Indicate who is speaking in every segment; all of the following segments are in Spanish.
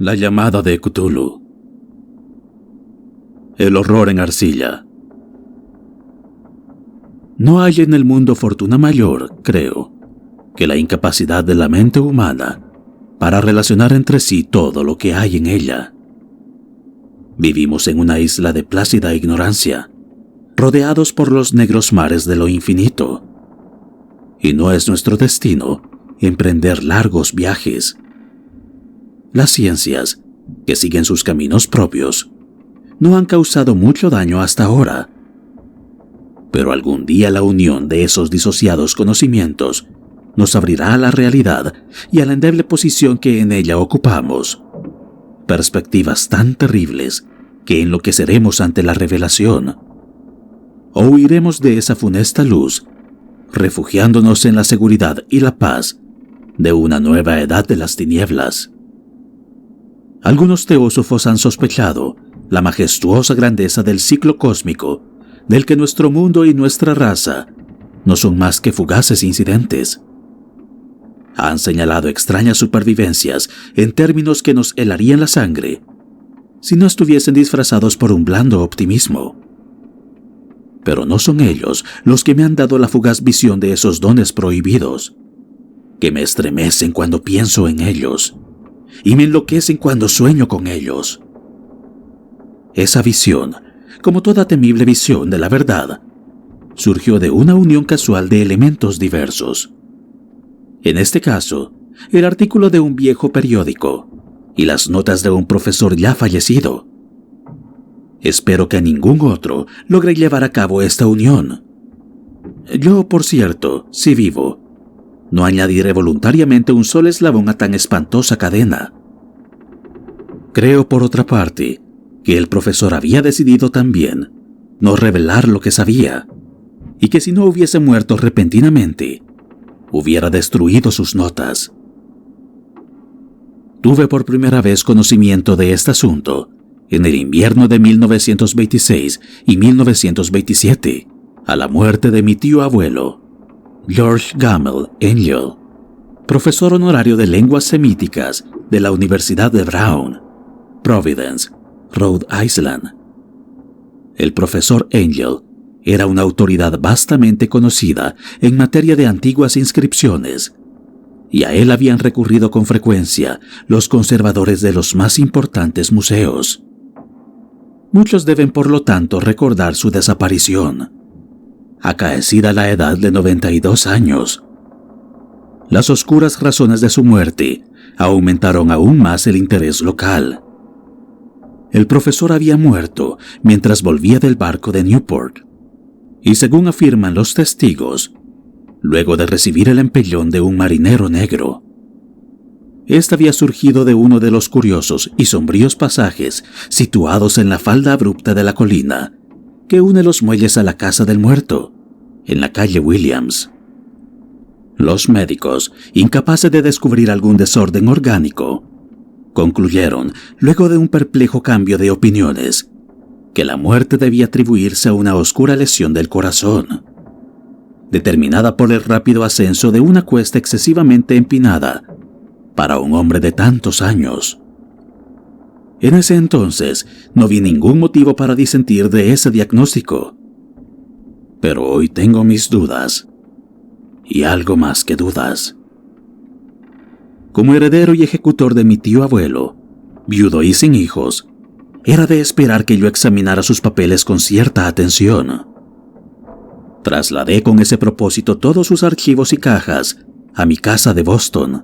Speaker 1: La llamada de Cthulhu. El horror en arcilla. No hay en el mundo fortuna mayor, creo, que la incapacidad de la mente humana para relacionar entre sí todo lo que hay en ella. Vivimos en una isla de plácida ignorancia, rodeados por los negros mares de lo infinito. Y no es nuestro destino emprender largos viajes. Las ciencias, que siguen sus caminos propios, no han causado mucho daño hasta ahora. Pero algún día la unión de esos disociados conocimientos nos abrirá a la realidad y a la endeble posición que en ella ocupamos. Perspectivas tan terribles que enloqueceremos ante la revelación. O huiremos de esa funesta luz, refugiándonos en la seguridad y la paz de una nueva edad de las tinieblas. Algunos teósofos han sospechado la majestuosa grandeza del ciclo cósmico, del que nuestro mundo y nuestra raza no son más que fugaces incidentes. Han señalado extrañas supervivencias en términos que nos helarían la sangre si no estuviesen disfrazados por un blando optimismo. Pero no son ellos los que me han dado la fugaz visión de esos dones prohibidos, que me estremecen cuando pienso en ellos y me enloquecen cuando sueño con ellos. Esa visión, como toda temible visión de la verdad, surgió de una unión casual de elementos diversos. En este caso, el artículo de un viejo periódico y las notas de un profesor ya fallecido. Espero que ningún otro logre llevar a cabo esta unión. Yo, por cierto, si vivo, no añadiré voluntariamente un solo eslabón a tan espantosa cadena. Creo, por otra parte, que el profesor había decidido también no revelar lo que sabía, y que si no hubiese muerto repentinamente, hubiera destruido sus notas. Tuve por primera vez conocimiento de este asunto en el invierno de 1926 y 1927, a la muerte de mi tío abuelo, George Gamel Angel, profesor honorario de lenguas semíticas de la Universidad de Brown, Providence, Rhode Island. El profesor Angel era una autoridad vastamente conocida en materia de antiguas inscripciones, y a él habían recurrido con frecuencia los conservadores de los más importantes museos. Muchos deben, por lo tanto, recordar su desaparición, acaecida a la edad de 92 años. Las oscuras razones de su muerte aumentaron aún más el interés local. El profesor había muerto mientras volvía del barco de Newport, y según afirman los testigos, luego de recibir el empellón de un marinero negro. Este había surgido de uno de los curiosos y sombríos pasajes situados en la falda abrupta de la colina que une los muelles a la casa del muerto, en la calle Williams. Los médicos, incapaces de descubrir algún desorden orgánico, concluyeron, luego de un perplejo cambio de opiniones, que la muerte debía atribuirse a una oscura lesión del corazón, determinada por el rápido ascenso de una cuesta excesivamente empinada para un hombre de tantos años. En ese entonces no vi ningún motivo para disentir de ese diagnóstico, pero hoy tengo mis dudas, y algo más que dudas. Como heredero y ejecutor de mi tío abuelo, viudo y sin hijos, era de esperar que yo examinara sus papeles con cierta atención. Trasladé con ese propósito todos sus archivos y cajas a mi casa de Boston.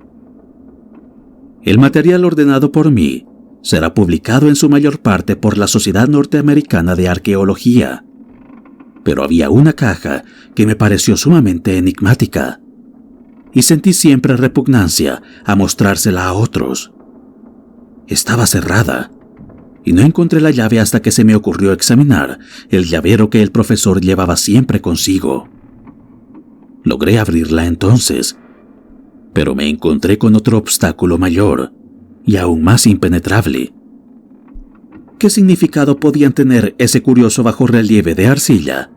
Speaker 1: El material ordenado por mí será publicado en su mayor parte por la Sociedad Norteamericana de Arqueología, pero había una caja que me pareció sumamente enigmática, y sentí siempre repugnancia a mostrársela a otros. Estaba cerrada, y no encontré la llave hasta que se me ocurrió examinar el llavero que el profesor llevaba siempre consigo. Logré abrirla entonces, pero me encontré con otro obstáculo mayor y aún más impenetrable. ¿Qué significado podían tener ese curioso bajorrelieve de arcilla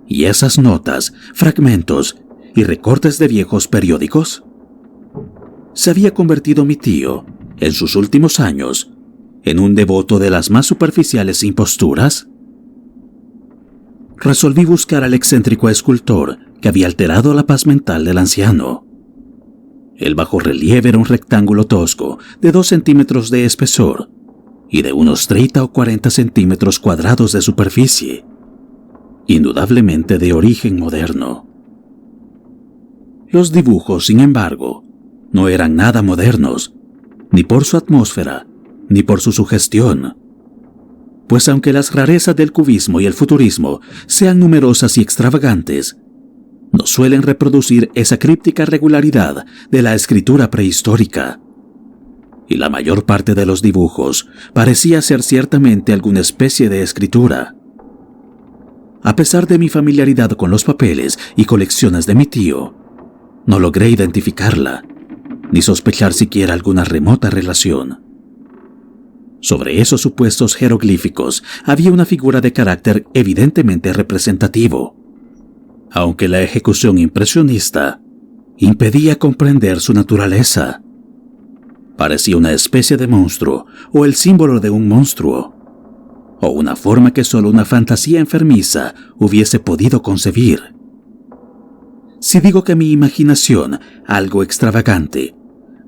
Speaker 1: y esas notas, fragmentos y recortes de viejos periódicos? ¿Se había convertido mi tío en sus últimos años, en un devoto de las más superficiales imposturas? Resolví buscar al excéntrico escultor que había alterado la paz mental del anciano. El bajorrelieve era un rectángulo tosco de 2 centímetros de espesor y de unos 30 o 40 centímetros cuadrados de superficie, indudablemente de origen moderno. Los dibujos, sin embargo, no eran nada modernos, ni por su atmósfera, ni por su sugestión. Pues aunque las rarezas del cubismo y el futurismo sean numerosas y extravagantes, no suelen reproducir esa críptica regularidad de la escritura prehistórica. Y la mayor parte de los dibujos parecía ser ciertamente alguna especie de escritura. A pesar de mi familiaridad con los papeles y colecciones de mi tío, no logré identificarla, ni sospechar siquiera alguna remota relación. Sobre esos supuestos jeroglíficos había una figura de carácter evidentemente representativo, aunque la ejecución impresionista impedía comprender su naturaleza. Parecía una especie de monstruo o el símbolo de un monstruo, o una forma que solo una fantasía enfermiza hubiese podido concebir. Si digo que mi imaginación, algo extravagante,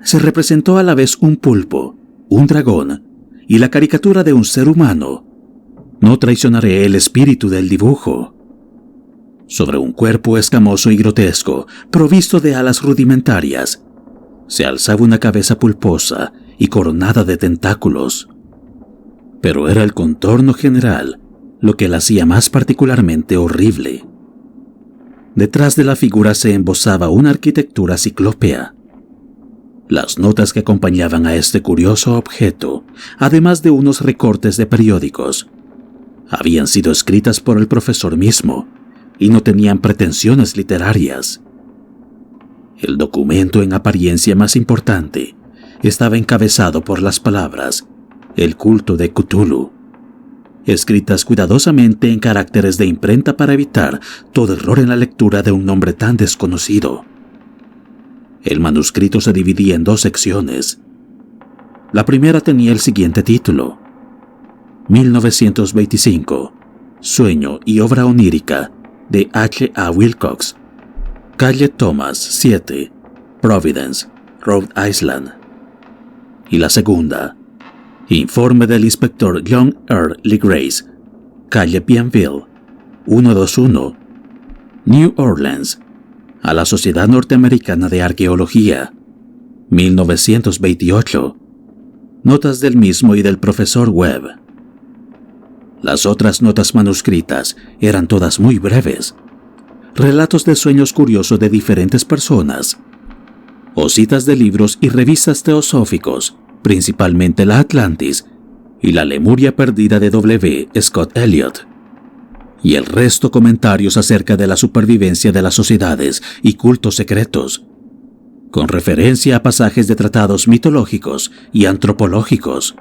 Speaker 1: se representó a la vez un pulpo, un dragón y la caricatura de un ser humano, no traicionaré el espíritu del dibujo. Sobre un cuerpo escamoso y grotesco, provisto de alas rudimentarias, se alzaba una cabeza pulposa y coronada de tentáculos. Pero era el contorno general lo que la hacía más particularmente horrible. Detrás de la figura se embosaba una arquitectura ciclópea. Las notas que acompañaban a este curioso objeto, además de unos recortes de periódicos, habían sido escritas por el profesor mismo y no tenían pretensiones literarias. El documento en apariencia más importante estaba encabezado por las palabras «El culto de Cthulhu», escritas cuidadosamente en caracteres de imprenta para evitar todo error en la lectura de un nombre tan desconocido. El manuscrito se dividía en 2 secciones. La primera tenía el siguiente título: 1925, Sueño y obra onírica de H. A. Wilcox, calle Thomas 7, Providence, Rhode Island. Y la segunda: Informe del inspector John R. Lee Grace, calle Bienville, 121, New Orleans, a la Sociedad Norteamericana de Arqueología, 1928. Notas del mismo y del profesor Webb. Las otras notas manuscritas eran todas muy breves, relatos de sueños curiosos de diferentes personas, o citas de libros y revistas teosóficos, principalmente la Atlantis y la Lemuria perdida de W. Scott Elliot, y el resto comentarios acerca de la supervivencia de las sociedades y cultos secretos, con referencia a pasajes de tratados mitológicos y antropológicos,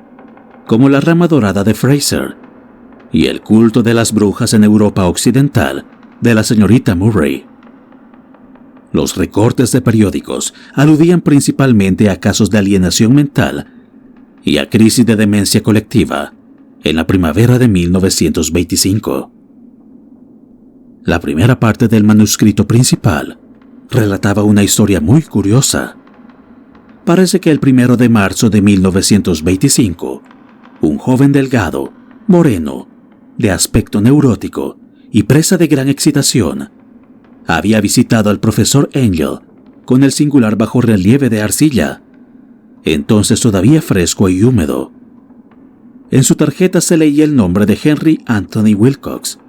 Speaker 1: como la rama dorada de Fraser, y el culto de las brujas en Europa Occidental de la señorita Murray. Los recortes de periódicos aludían principalmente a casos de alienación mental y a crisis de demencia colectiva en la primavera de 1925. La primera parte del manuscrito principal relataba una historia muy curiosa. Parece que el 1 de marzo de 1925, un joven delgado, moreno, de aspecto neurótico y presa de gran excitación, había visitado al profesor Angel con el singular bajorrelieve de arcilla, entonces todavía fresco y húmedo. En su tarjeta se leía el nombre de Henry Anthony Wilcox,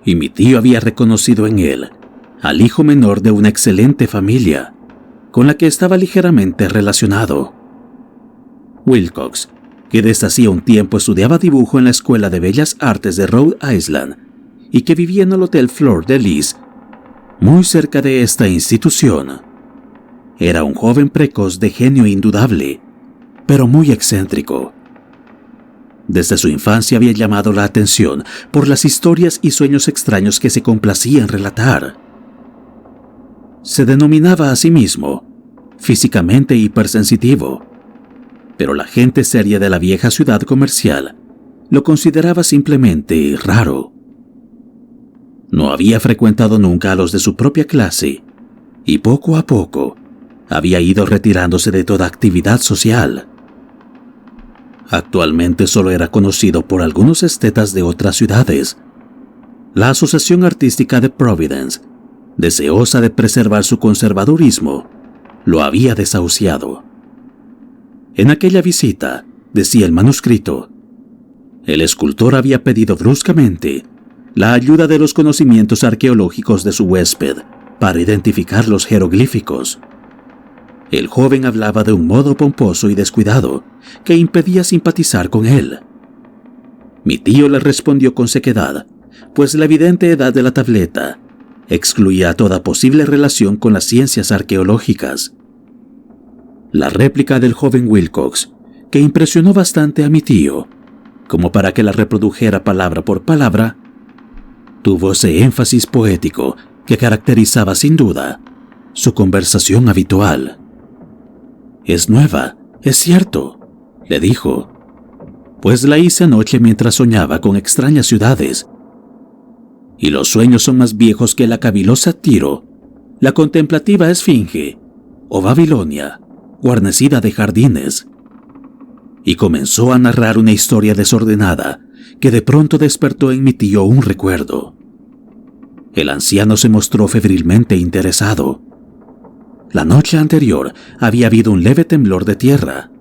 Speaker 1: y mi tío había reconocido en él al hijo menor de una excelente familia, con la que estaba ligeramente relacionado. Wilcox, que desde hacía un tiempo estudiaba dibujo en la Escuela de Bellas Artes de Rhode Island y que vivía en el Hotel Fleur de Lis, muy cerca de esta institución, era un joven precoz de genio indudable, pero muy excéntrico. Desde su infancia había llamado la atención por las historias y sueños extraños que se complacía en relatar. Se denominaba a sí mismo físicamente hipersensitivo, pero la gente seria de la vieja ciudad comercial lo consideraba simplemente raro. No había frecuentado nunca a los de su propia clase y poco a poco había ido retirándose de toda actividad social. Actualmente solo era conocido por algunos estetas de otras ciudades. La Asociación Artística de Providence, deseosa de preservar su conservadurismo, lo había desahuciado. En aquella visita, decía el manuscrito, el escultor había pedido bruscamente la ayuda de los conocimientos arqueológicos de su huésped para identificar los jeroglíficos. El joven hablaba de un modo pomposo y descuidado que impedía simpatizar con él. Mi tío le respondió con sequedad, pues la evidente edad de la tableta excluía toda posible relación con las ciencias arqueológicas. La réplica del joven Wilcox, que impresionó bastante a mi tío, como para que la reprodujera palabra por palabra, tuvo ese énfasis poético que caracterizaba sin duda su conversación habitual. «Es nueva, es cierto», le dijo, «pues la hice anoche mientras soñaba con extrañas ciudades. Y los sueños son más viejos que la cavilosa Tiro, la contemplativa Esfinge o Babilonia, guarnecida de jardines». Y comenzó a narrar una historia desordenada que de pronto despertó en mi tío un recuerdo. El anciano se mostró febrilmente interesado. La noche anterior había habido un leve temblor de tierra,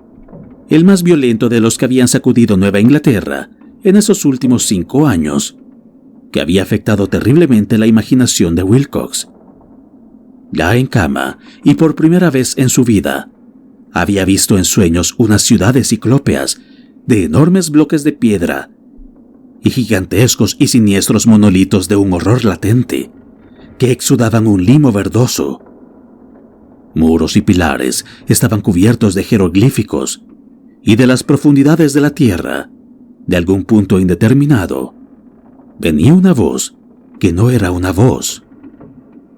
Speaker 1: el más violento de los que habían sacudido Nueva Inglaterra en esos últimos 5 años, que había afectado terriblemente la imaginación de Wilcox. Ya en cama, y por primera vez en su vida, había visto en sueños unas ciudades ciclópeas de enormes bloques de piedra y gigantescos y siniestros monolitos de un horror latente que exudaban un limo verdoso. Muros y pilares estaban cubiertos de jeroglíficos y de las profundidades de la tierra, de algún punto indeterminado, venía una voz que no era una voz,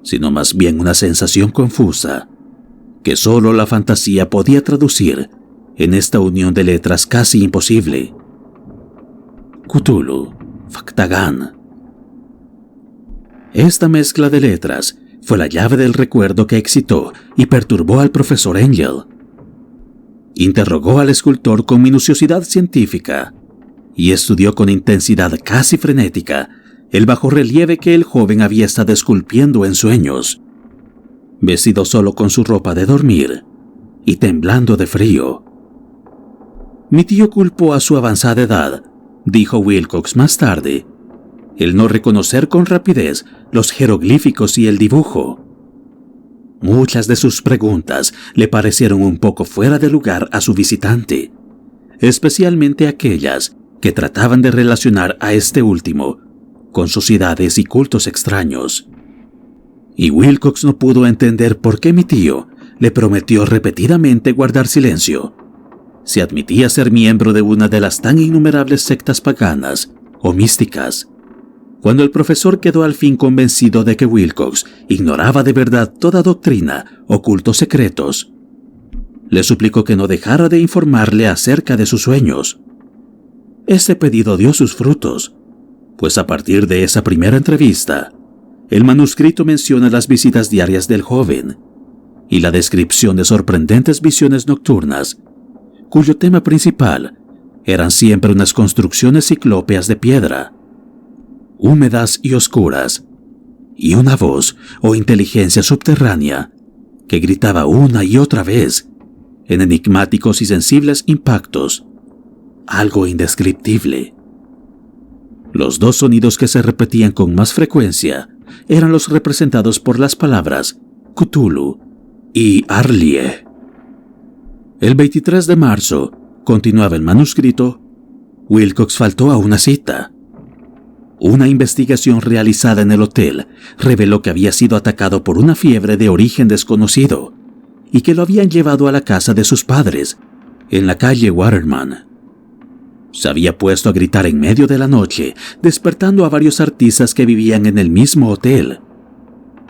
Speaker 1: sino más bien una sensación confusa que solo la fantasía podía traducir en esta unión de letras casi imposible. Cthulhu, Factagan. Esta mezcla de letras fue la llave del recuerdo que excitó y perturbó al profesor Angel. Interrogó al escultor con minuciosidad científica y estudió con intensidad casi frenética el bajorrelieve que el joven había estado esculpiendo en sueños, vestido solo con su ropa de dormir y temblando de frío. Mi tío culpó a su avanzada edad, dijo Wilcox más tarde, el no reconocer con rapidez los jeroglíficos y el dibujo. Muchas de sus preguntas le parecieron un poco fuera de lugar a su visitante, especialmente aquellas que trataban de relacionar a este último con sociedades y cultos extraños. Y Wilcox no pudo entender por qué mi tío le prometió repetidamente guardar silencio si admitía ser miembro de una de las tan innumerables sectas paganas o místicas. Cuando el profesor quedó al fin convencido de que Wilcox ignoraba de verdad toda doctrina o cultos secretos, le suplicó que no dejara de informarle acerca de sus sueños. Este pedido dio sus frutos, pues a partir de esa primera entrevista, el manuscrito menciona las visitas diarias del joven y la descripción de sorprendentes visiones nocturnas, cuyo tema principal eran siempre unas construcciones ciclópeas de piedra, húmedas y oscuras, y una voz o inteligencia subterránea que gritaba una y otra vez, en enigmáticos y sensibles impactos, algo indescriptible. Los dos sonidos que se repetían con más frecuencia eran los representados por las palabras Cthulhu y Arlie. El 23 de marzo, continuaba el manuscrito, Wilcox faltó a una cita. Una investigación realizada en el hotel reveló que había sido atacado por una fiebre de origen desconocido y que lo habían llevado a la casa de sus padres, en la calle Waterman. Se había puesto a gritar en medio de la noche, despertando a varios artistas que vivían en el mismo hotel.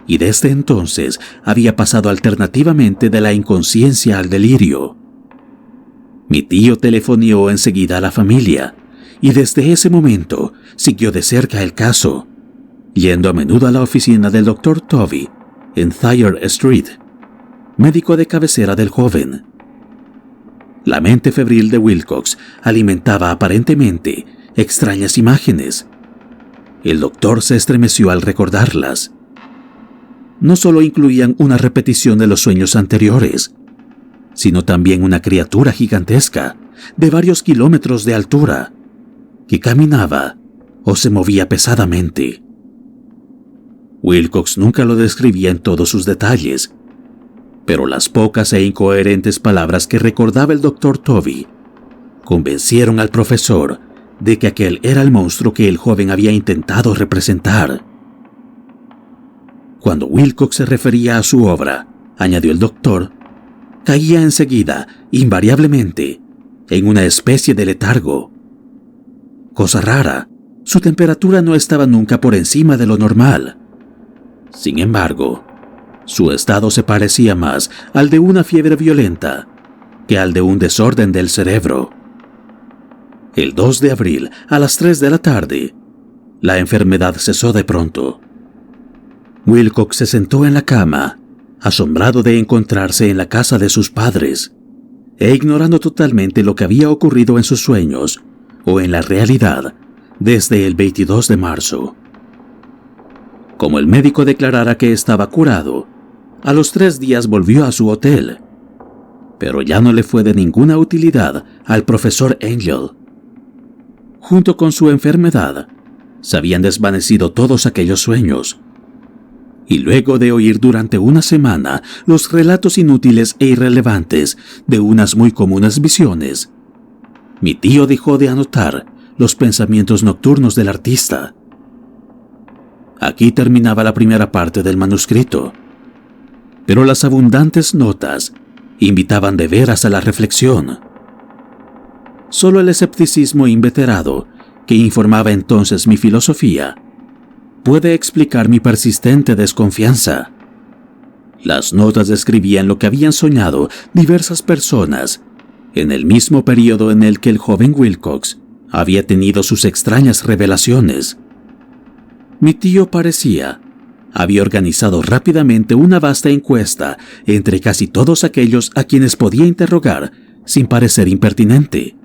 Speaker 1: Y desde entonces había pasado alternativamente de la inconsciencia al delirio. Mi tío telefonió enseguida a la familia y desde ese momento siguió de cerca el caso, yendo a menudo a la oficina del Dr. Tovey en Thayer Street, médico de cabecera del joven. La mente febril de Wilcox alimentaba aparentemente extrañas imágenes. El doctor se estremeció al recordarlas. No solo incluían una repetición de los sueños anteriores, sino también una criatura gigantesca de varios kilómetros de altura, que caminaba o se movía pesadamente. Wilcox nunca lo describía en todos sus detalles, pero las pocas e incoherentes palabras que recordaba el Dr. Tovey convencieron al profesor de que aquel era el monstruo que el joven había intentado representar. Cuando Wilcox se refería a su obra, añadió el doctor, caía enseguida, invariablemente, en una especie de letargo. Cosa rara, su temperatura no estaba nunca por encima de lo normal. Sin embargo, su estado se parecía más al de una fiebre violenta que al de un desorden del cerebro. El 2 de abril, a las 3 de la tarde, la enfermedad cesó de pronto. Wilcox se sentó en la cama, asombrado de encontrarse en la casa de sus padres, e ignorando totalmente lo que había ocurrido en sus sueños o en la realidad desde el 22 de marzo. Como el médico declarara que estaba curado, a los 3 días volvió a su hotel, pero ya no le fue de ninguna utilidad al profesor Angel. Junto con su enfermedad, se habían desvanecido todos aquellos sueños. Y luego de oír durante una semana los relatos inútiles e irrelevantes de unas muy comunes visiones, mi tío dejó de anotar los pensamientos nocturnos del artista. Aquí terminaba la primera parte del manuscrito, pero las abundantes notas invitaban de veras a la reflexión. Solo el escepticismo inveterado, que informaba entonces mi filosofía, puede explicar mi persistente desconfianza. Las notas describían lo que habían soñado diversas personas en el mismo periodo en el que el joven Wilcox había tenido sus extrañas revelaciones. Mi tío había organizado rápidamente una vasta encuesta entre casi todos aquellos a quienes podía interrogar sin parecer impertinente,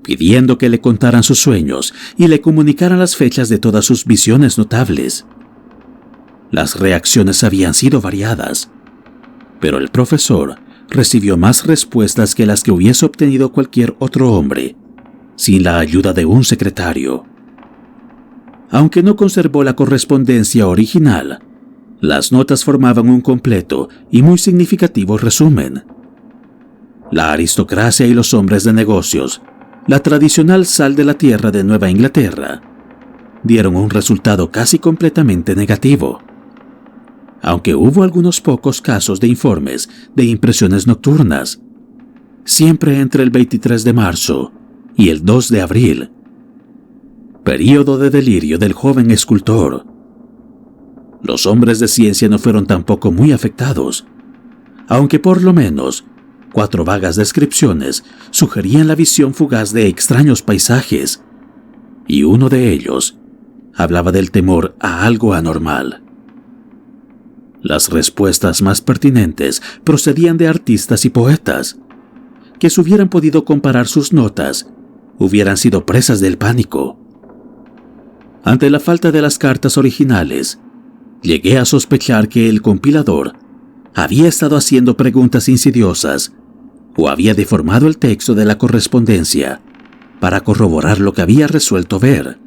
Speaker 1: pidiendo que le contaran sus sueños y le comunicaran las fechas de todas sus visiones notables. Las reacciones habían sido variadas, pero el profesor recibió más respuestas que las que hubiese obtenido cualquier otro hombre, sin la ayuda de un secretario. Aunque no conservó la correspondencia original, las notas formaban un completo y muy significativo resumen. La aristocracia y los hombres de negocios, la tradicional sal de la tierra de Nueva Inglaterra, dieron un resultado casi completamente negativo. Aunque hubo algunos pocos casos de informes de impresiones nocturnas, siempre entre el 23 de marzo y el 2 de abril, período de delirio del joven escultor. Los hombres de ciencia no fueron tampoco muy afectados, aunque por lo menos 4 vagas descripciones sugerían la visión fugaz de extraños paisajes, y uno de ellos hablaba del temor a algo anormal. Las respuestas más pertinentes procedían de artistas y poetas, que si hubieran podido comparar sus notas, hubieran sido presas del pánico. Ante la falta de las cartas originales, llegué a sospechar que el compilador había estado haciendo preguntas insidiosas o había deformado el texto de la correspondencia para corroborar lo que había resuelto ver.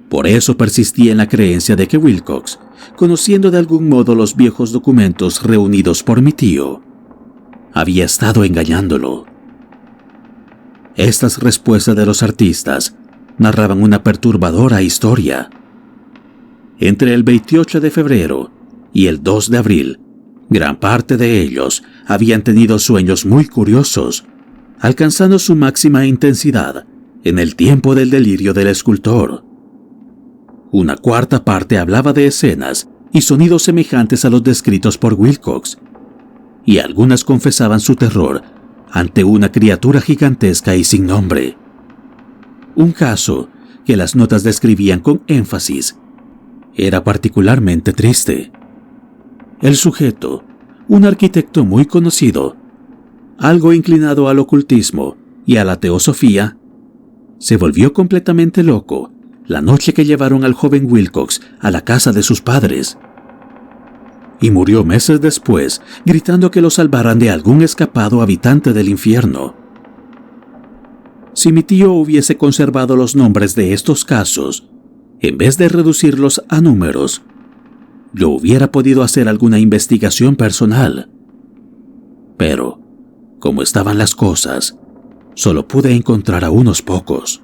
Speaker 1: Por eso persistí en la creencia de que Wilcox, conociendo de algún modo los viejos documentos reunidos por mi tío, había estado engañándolo. Estas respuestas de los artistas narraban una perturbadora historia. Entre el 28 de febrero y el 2 de abril, gran parte de ellos habían tenido sueños muy curiosos, alcanzando su máxima intensidad en el tiempo del delirio del escultor. Una cuarta parte hablaba de escenas y sonidos semejantes a los descritos por Wilcox, y algunas confesaban su terror ante una criatura gigantesca y sin nombre. Un caso que las notas describían con énfasis. Era particularmente triste. El sujeto, un arquitecto muy conocido, algo inclinado al ocultismo y a la teosofía, se volvió completamente loco la noche que llevaron al joven Wilcox a la casa de sus padres. Y murió meses después, gritando que lo salvaran de algún escapado habitante del infierno. Si mi tío hubiese conservado los nombres de estos casos, en vez de reducirlos a números, yo hubiera podido hacer alguna investigación personal. Pero, como estaban las cosas, solo pude encontrar a unos pocos.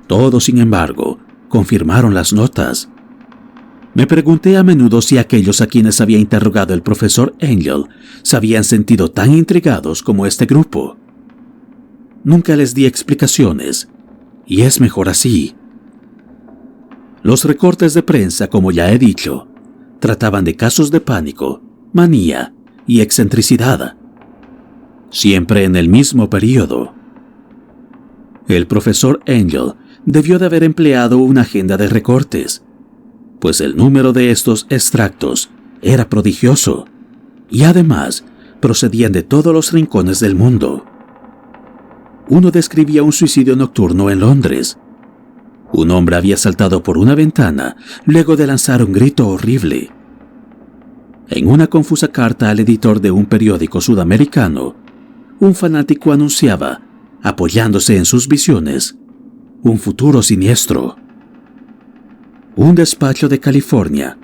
Speaker 1: Todos, sin embargo, confirmaron las notas. Me pregunté a menudo si aquellos a quienes había interrogado el profesor Angel se habían sentido tan intrigados como este grupo. Nunca les di explicaciones, y es mejor así. Los recortes de prensa, como ya he dicho, trataban de casos de pánico, manía y excentricidad, siempre en el mismo período. El profesor Angel debió de haber empleado una agenda de recortes, pues el número de estos extractos era prodigioso, y además procedían de todos los rincones del mundo. Uno describía un suicidio nocturno en Londres. Un hombre había saltado por una ventana luego de lanzar un grito horrible. En una confusa carta al editor de un periódico sudamericano, un fanático anunciaba, apoyándose en sus visiones, un futuro siniestro. Un despacho de California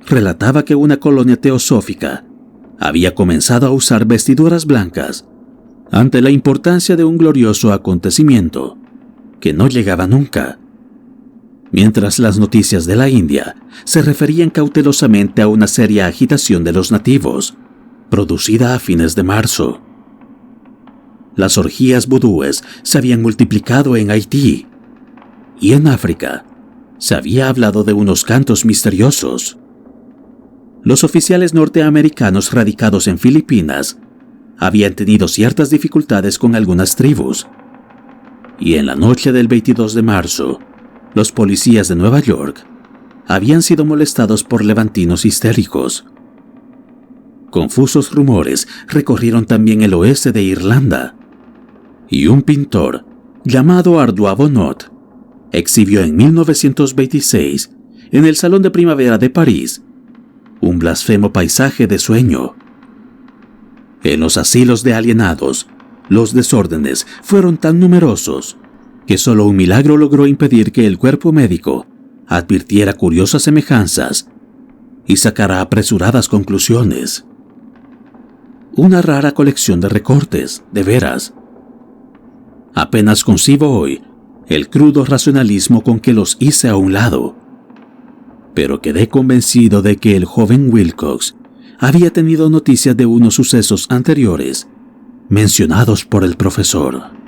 Speaker 1: relataba que una colonia teosófica había comenzado a usar vestiduras blancas ante la importancia de un glorioso acontecimiento que no llegaba nunca, mientras las noticias de la India se referían cautelosamente a una seria agitación de los nativos, producida a fines de marzo. Las orgías vudúes se habían multiplicado en Haití, y en África se había hablado de unos cantos misteriosos. Los oficiales norteamericanos radicados en Filipinas habían tenido ciertas dificultades con algunas tribus, y en la noche del 22 de marzo, los policías de Nueva York habían sido molestados por levantinos histéricos. Confusos rumores recorrieron también el oeste de Irlanda, y un pintor llamado Ardois Bonnot exhibió en 1926 en el Salón de Primavera de París un blasfemo paisaje de sueño. En los asilos de alienados, los desórdenes fueron tan numerosos que solo un milagro logró impedir que el cuerpo médico advirtiera curiosas semejanzas y sacara apresuradas conclusiones. Una rara colección de recortes, de veras. Apenas concibo hoy el crudo racionalismo con que los hice a un lado, pero quedé convencido de que el joven Wilcox había tenido noticias de unos sucesos anteriores mencionados por el profesor.